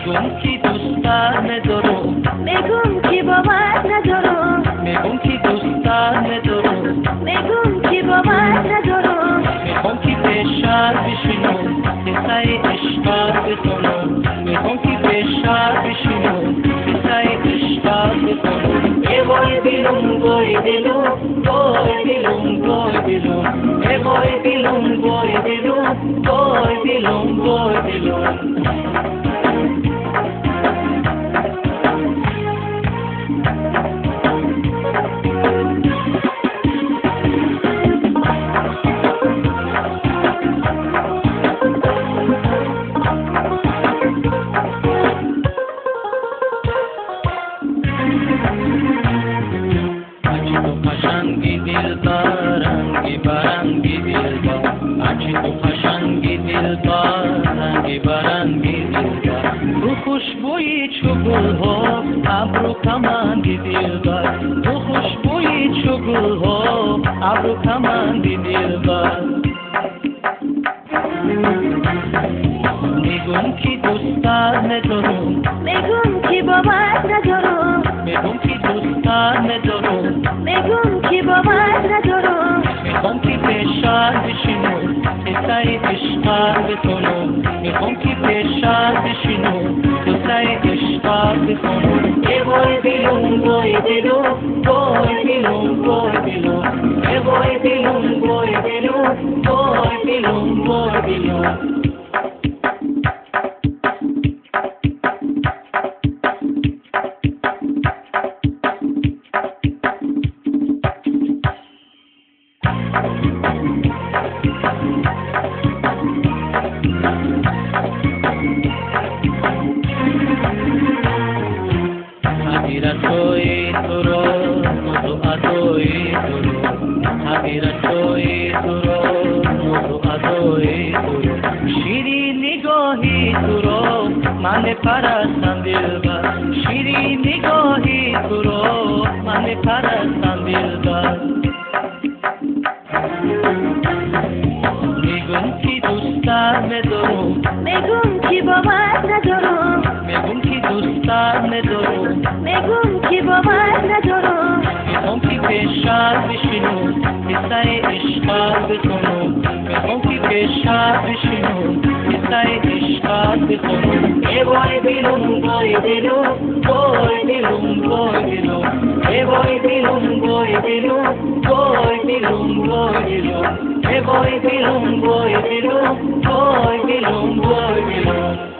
میگم کی دوست ندارم میگم کی باور ندارم میگم کی دوست ندارم میگم کی باور ندارم میگم کی بشر بشینم قصه عشق بکنم میگم کی بشر بشینم قصه عشق بکنم ای وای دلم وای دلم وای دلم وای دلم ای وای دلم وای دلم وای دلم وای دلم Ranggi dilbar, ranggi barangi dilbar. Achi tu khashangi dilbar, ranggi barangi dilbar. Tu khushboyi chugul ho, abru kamangi dilbar. Tu khushboyi chugul ho, abru kamangi dilbar. Migum ki dostar nedarum, میگم کی باور ندارم migum ki dostar nedarum. میگم کی باور ندارم میخوام که بشر بشینم قصه عشق بکنم میخوام که بشر بشینم قصه عشق بکنم ای وای دلم وای دلم وای دلم وای دلم ای وای دلم وای دلم وای دلم وای دلم Hadiratoy turo, mudu adoy turo. Hadiratoy turo, mudu adoy turo. Shiri nigohi turo, mane parastan dilbar. Shiri nigohi turo, mane parastan dilbar. Migum ki dostar nedarum, میگم کی باور ندارم migum ki dostar nedarum. میگم کی باور ندارم میخوام که بشر بشینم قصه عشق بکنم میخوام که بشر بشینم قصه عشق بکنم ای وای دلم وای دلم وای دلم وای دلم ای وای دلم وای دلم وای دلم وای دلم ای وای دلم وای دلم وای دلم وای دلم